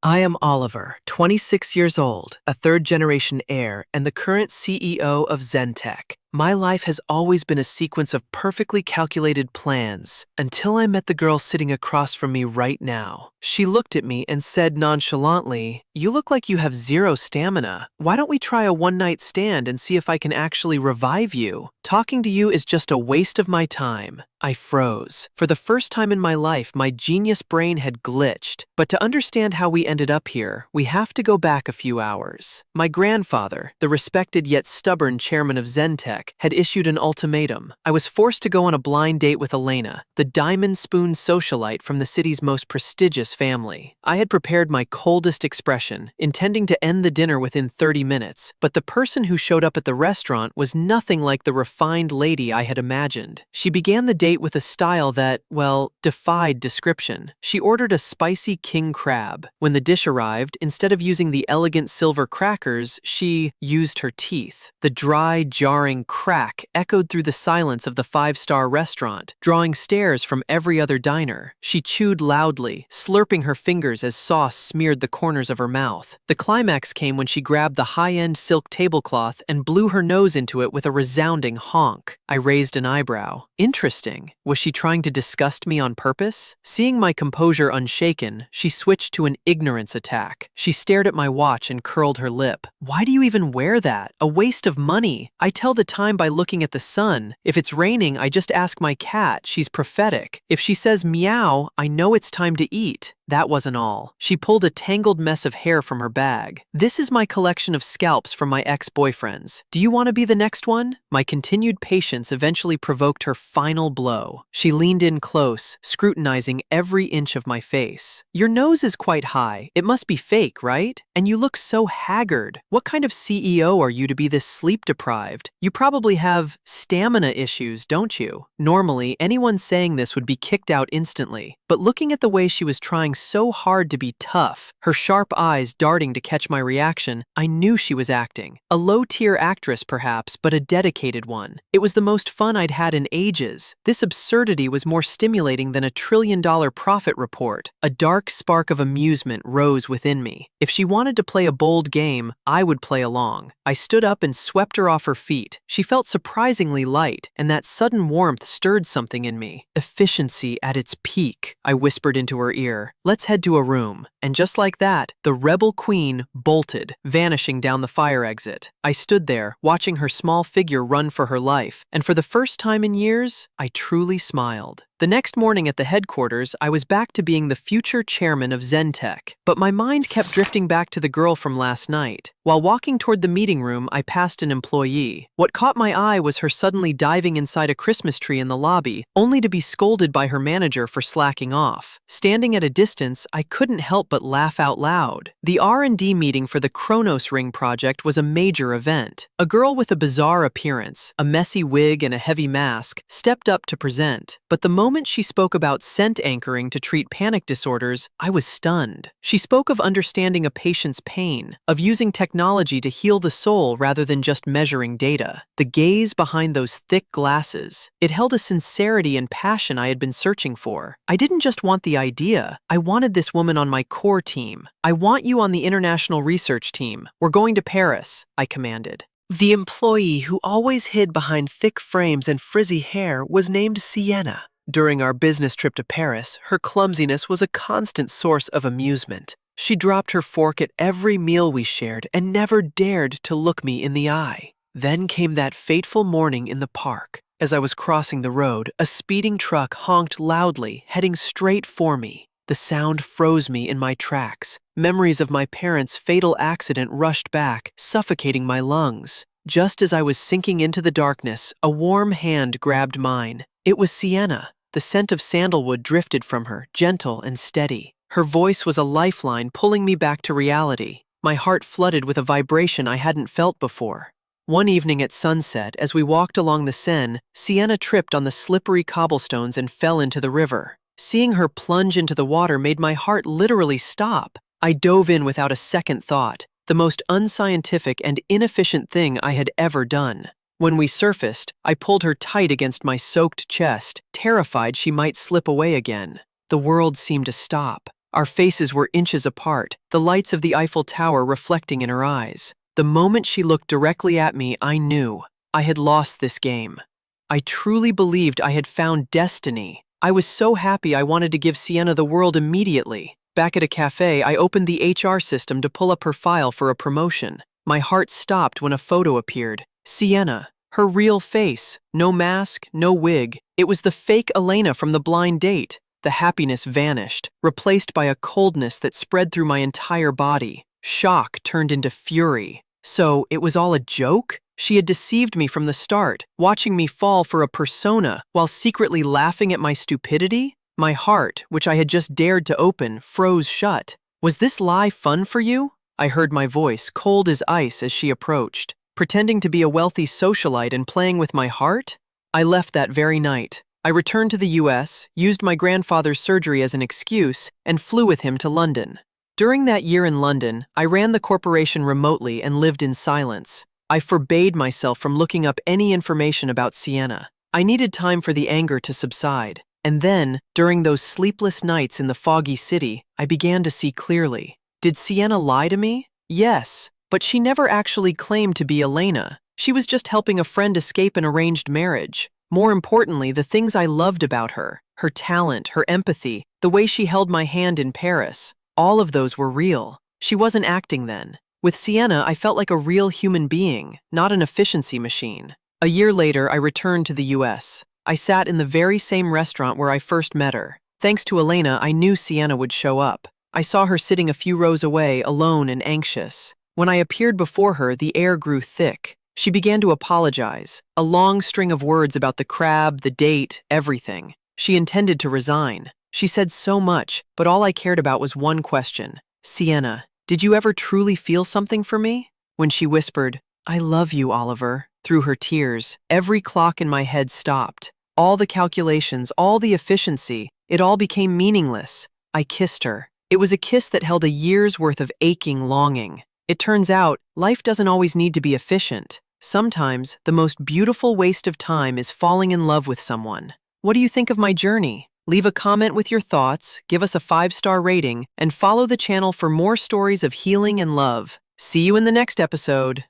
I am Oliver, 26 years old, a third-generation heir, and the current CEO of Zentech. My life has always been a sequence of perfectly calculated plans, until I met the girl sitting across from me right now. She looked at me and said nonchalantly, "You look like you have zero stamina. Why don't we try a one-night stand and see if I can actually revive you? Talking to you is just a waste of my time." I froze. For the first time in my life, my genius brain had glitched. But to understand how we ended up here, we have to go back a few hours. My grandfather, the respected yet stubborn chairman of Zentech, had issued an ultimatum. I was forced to go on a blind date with Elena, the diamond spoon socialite from the city's most prestigious family. I had prepared my coldest expression, intending to end the dinner within 30 minutes, but the person who showed up at the restaurant was nothing like the refined lady I had imagined. She began the date with a style that, well, defied description. She ordered a spicy king crab. When the dish arrived, instead of using the elegant silver crackers, she used her teeth. The dry, jarring crack echoed through the silence of the five-star restaurant, drawing stares from every other diner. She chewed loudly, slurping her fingers as sauce smeared the corners of her mouth. The climax came when she grabbed the high-end silk tablecloth and blew her nose into it with a resounding honk. I raised an eyebrow. Interesting. Was she trying to disgust me on purpose? Seeing my composure unshaken, she switched to an ignorance attack. She stared at my watch and curled her lip. "Why do you even wear that? A waste of money. I tell the time by looking at the sun. If it's raining, I just ask my cat. She's prophetic. If she says meow, I know it's time to eat." That wasn't all. She pulled a tangled mess of hair from her bag. "This is my collection of scalps from my ex-boyfriends. Do you want to be the next one?" My continued patience eventually provoked her final blow. She leaned in close, scrutinizing every inch of my face. "Your nose is quite high. It must be fake, right? And you look so haggard. What kind of CEO are you to be this sleep-deprived? You probably have stamina issues, don't you?" Normally, anyone saying this would be kicked out instantly. But looking at the way she was trying so hard to be tough, her sharp eyes darting to catch my reaction, I knew she was acting. A low-tier actress, perhaps, but a dedicated one. It was the most fun I'd had in ages. This absurdity was more stimulating than a $1 trillion profit report. A dark spark of amusement rose within me. If she wanted to play a bold game, I would play along. I stood up and swept her off her feet. She felt surprisingly light, and that sudden warmth stirred something in me. Efficiency at its peak, I whispered into her ear. "Let's head to a room." And just like that, the rebel queen bolted, vanishing down the fire exit. I stood there, watching her small figure run for her life, and for the first time in years, I truly smiled. The next morning at the headquarters, I was back to being the future chairman of Zentech, but my mind kept drifting back to the girl from last night. While walking toward the meeting room, I passed an employee. What caught my eye was her suddenly diving inside a Christmas tree in the lobby, only to be scolded by her manager for slacking off. Standing at a distance, I couldn't help but laugh out loud. The R&D meeting for the Kronos Ring project was a major event. A girl with a bizarre appearance, a messy wig and a heavy mask, stepped up to present, but the moment she spoke about scent anchoring to treat panic disorders, I was stunned. She spoke of understanding a patient's pain, of using technology to heal the soul rather than just measuring data. The gaze behind those thick glasses, it held a sincerity and passion I had been searching for. I didn't just want the idea, I wanted this woman on my core team. "I want you on the international research team. We're going to Paris," I commanded. The employee who always hid behind thick frames and frizzy hair was named Sienna. During our business trip to Paris, her clumsiness was a constant source of amusement. She dropped her fork at every meal we shared and never dared to look me in the eye. Then came that fateful morning in the park. As I was crossing the road, a speeding truck honked loudly, heading straight for me. The sound froze me in my tracks. Memories of my parents' fatal accident rushed back, suffocating my lungs. Just as I was sinking into the darkness, a warm hand grabbed mine. It was Sienna. The scent of sandalwood drifted from her, gentle and steady. Her voice was a lifeline pulling me back to reality. My heart flooded with a vibration I hadn't felt before. One evening at sunset, as we walked along the Seine, Sienna tripped on the slippery cobblestones and fell into the river. Seeing her plunge into the water made my heart literally stop. I dove in without a second thought, the most unscientific and inefficient thing I had ever done. When we surfaced, I pulled her tight against my soaked chest, terrified she might slip away again. The world seemed to stop. Our faces were inches apart, the lights of the Eiffel Tower reflecting in her eyes. The moment she looked directly at me, I knew I had lost this game. I truly believed I had found destiny. I was so happy I wanted to give Sienna the world immediately. Back at a cafe, I opened the HR system to pull up her file for a promotion. My heart stopped when a photo appeared. Sienna, her real face, no mask, no wig. It was the fake Elena from the blind date. The happiness vanished, replaced by a coldness that spread through my entire body. Shock turned into fury. So, it was all a joke? She had deceived me from the start, watching me fall for a persona while secretly laughing at my stupidity? My heart, which I had just dared to open, froze shut. Was this lie fun for you? I heard my voice, cold as ice, as she approached. Pretending to be a wealthy socialite and playing with my heart? I left that very night. I returned to the US, used my grandfather's surgery as an excuse, and flew with him to London. During that year in London, I ran the corporation remotely and lived in silence. I forbade myself from looking up any information about Sienna. I needed time for the anger to subside. And then, during those sleepless nights in the foggy city, I began to see clearly. Did Sienna lie to me? Yes, but she never actually claimed to be Elena. She was just helping a friend escape an arranged marriage. More importantly, the things I loved about her, her talent, her empathy, the way she held my hand in Paris, all of those were real. She wasn't acting then. With Sienna, I felt like a real human being, not an efficiency machine. A year later, I returned to the US. I sat in the very same restaurant where I first met her. Thanks to Elena, I knew Sienna would show up. I saw her sitting a few rows away, alone and anxious. When I appeared before her, the air grew thick. She began to apologize, a long string of words about the crab, the date, everything. She intended to resign. She said so much, but all I cared about was one question. Sienna, did you ever truly feel something for me? When she whispered, I love you, Oliver, through her tears, every clock in my head stopped. All the calculations, all the efficiency, it all became meaningless. I kissed her. It was a kiss that held a year's worth of aching longing. It turns out, life doesn't always need to be efficient. Sometimes, the most beautiful waste of time is falling in love with someone. What do you think of my journey? Leave a comment with your thoughts, give us a 5-star rating, and follow the channel for more stories of healing and love. See you in the next episode.